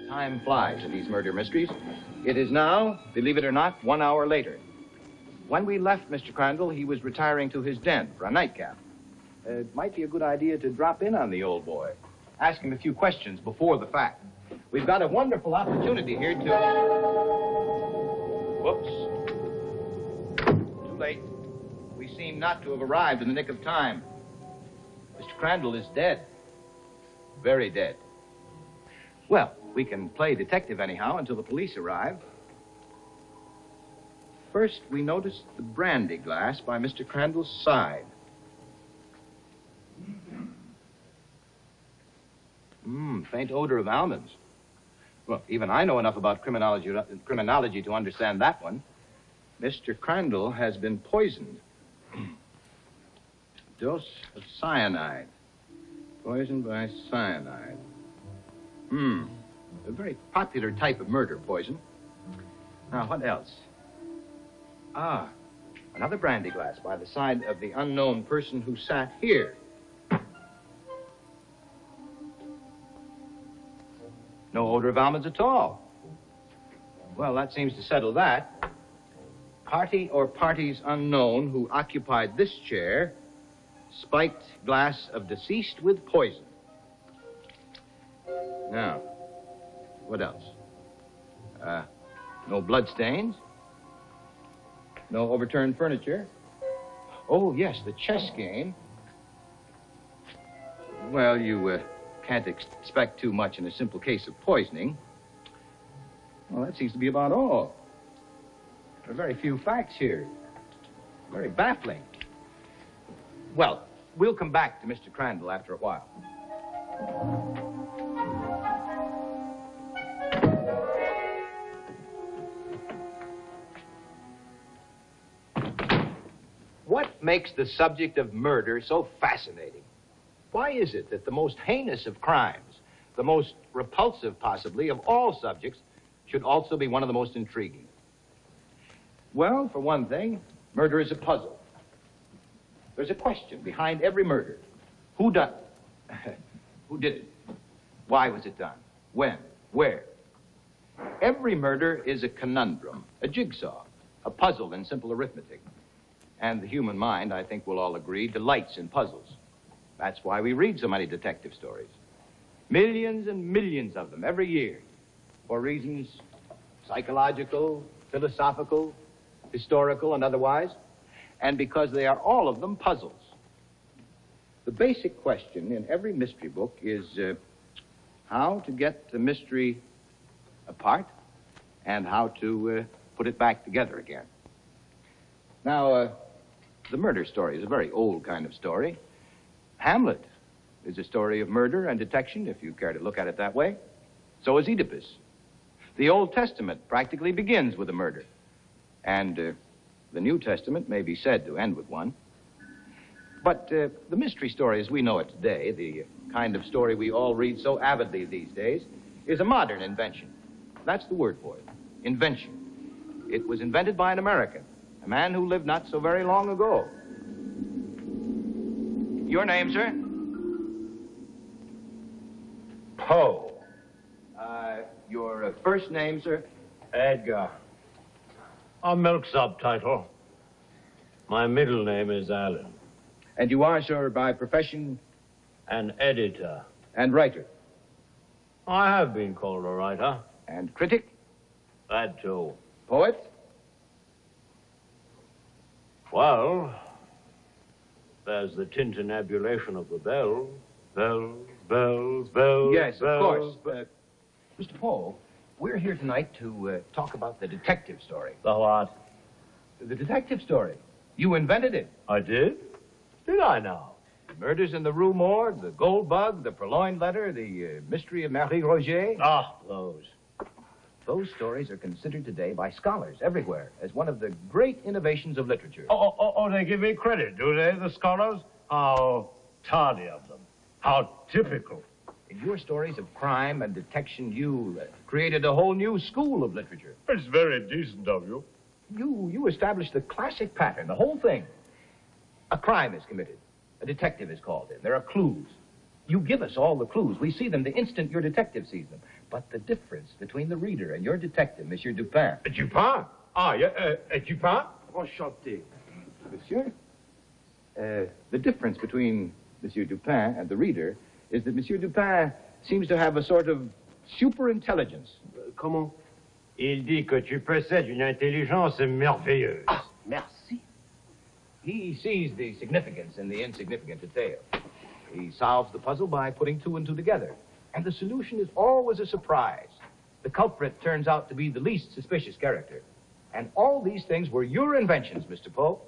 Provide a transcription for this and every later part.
Time flies in these murder mysteries. It is now, believe it or not, 1 hour later. When we left Mr. Crandall, he was retiring to his den for a nightcap. It might be a good idea to drop in on the old boy. Ask him a few questions before the fact. We've got a wonderful opportunity here to... Whoops. Too late. We seem not to have arrived in the nick of time. Mr. Crandall is dead. Very dead. Well, we can play detective anyhow until the police arrive. First, we noticed the brandy glass by Mr. Crandall's side. Faint odor of almonds. Well, even I know enough about criminology to understand that one. Mr. Crandall has been poisoned. Dose of cyanide. Poisoned by cyanide. A very popular type of murder poison. Now, what else? Another brandy glass by the side of the unknown person who sat here. No odor of almonds at all. Well, that seems to settle that. Party or parties unknown who occupied this chair, spiked glass of deceased with poison. Now, what else? No bloodstains. No overturned furniture. Oh, yes, the chess game. Well, you can't expect too much in a simple case of poisoning. Well, that seems to be about all. There are very few facts here. Very baffling. Well, we'll come back to Mr. Crandall after a while. What makes the subject of murder so fascinating? Why is it that the most heinous of crimes, the most repulsive possibly of all subjects, should also be one of the most intriguing? Well, for one thing, murder is a puzzle. There's a question behind every murder. Who done it? Who did it? Why was it done? When? Where? Every murder is a conundrum, a jigsaw, a puzzle in simple arithmetic. And the human mind, I think we'll all agree, delights in puzzles. That's why we read so many detective stories. Millions and millions of them every year, for reasons psychological, philosophical, historical, and otherwise, and because they are all of them puzzles. The basic question in every mystery book is how to get the mystery apart and how to put it back together again. Now, the murder story is a very old kind of story. Hamlet is a story of murder and detection, if you care to look at it that way. So is Oedipus. The Old Testament practically begins with a murder. And the New Testament may be said to end with one. But the mystery story as we know it today, the kind of story we all read so avidly these days, is a modern invention. That's the word for it, invention. It was invented by an American, a man who lived not so very long ago. Your name, sir? Poe. Your first name, sir? Edgar. A milk subtitle. My middle name is Allen. And you are, sir, by profession? An editor. And writer? I have been called a writer. And critic? That too. Poet? Well, there's the tintinnabulation of the bell. Bells, bells, bells. Yes, bells, of course. Bells. Mr. Poe, we're here tonight to talk about the detective story. The what? The detective story. You invented it. I did? Did I now? Murders in the Rue Morgue, the Gold Bug, the Purloined Letter, the Mystery of Marie Roget. Ah, those. Those stories are considered today by scholars everywhere as one of the great innovations of literature. Oh, they give me credit, do they, the scholars? How tardy of them. How typical. In your stories of crime and detection, you created a whole new school of literature. It's very decent of you. You established the classic pattern, the whole thing. A crime is committed. A detective is called in. There are clues. You give us all the clues. We see them the instant your detective sees them. but the difference between the reader and your detective, Monsieur Dupin. Dupin? Ah, yeah, Dupin? Enchanté. Monsieur? The difference between Monsieur Dupin and the reader is that Monsieur Dupin seems to have a sort of super-intelligence. Comment? Il dit que tu possèdes une intelligence merveilleuse. Ah, merci. He sees the significance in the insignificant detail. He solves the puzzle by putting two and two together. And the solution is always a surprise. The culprit turns out to be the least suspicious character. And all these things were your inventions, Mr. Poe.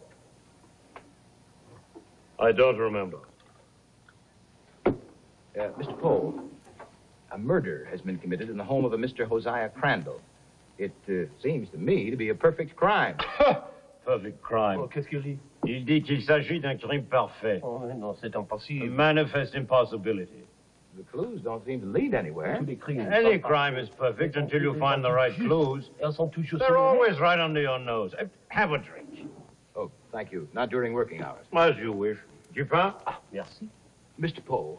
I don't remember. Mr. Poe, a murder has been committed in the home of a Mr. Hosea Crandall. It seems to me to be a perfect crime. Perfect crime. Oh, qu'est-ce qu'il dit? Il dit qu'il s'agit d'un crime parfait. Oh, non, c'est A impossible. manifest impossibility. The clues don't seem to lead anywhere. Tous les crimes. Any crime is perfect until you find the right clues. Elles sont toujours They're similaires. always right under your nose. Have a drink. Oh, thank you. Not during working hours. As you wish. Dupin? Ah, merci. Mr. Poe,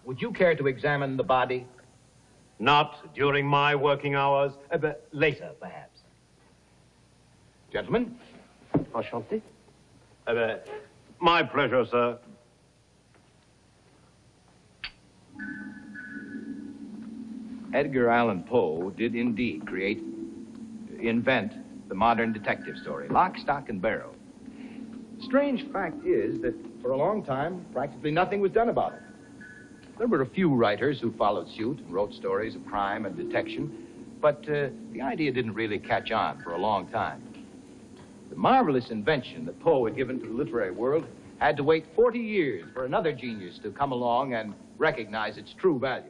would you care to examine the body? Not during my working hours, but later, perhaps. Gentlemen? Enchanté. My pleasure, sir. Edgar Allan Poe did indeed invent the modern detective story, lock, stock, and barrel. The strange fact is that for a long time, practically nothing was done about it. There were a few writers who followed suit and wrote stories of crime and detection, but the idea didn't really catch on for a long time. The marvelous invention that Poe had given to the literary world had to wait 40 years for another genius to come along and recognize its true value.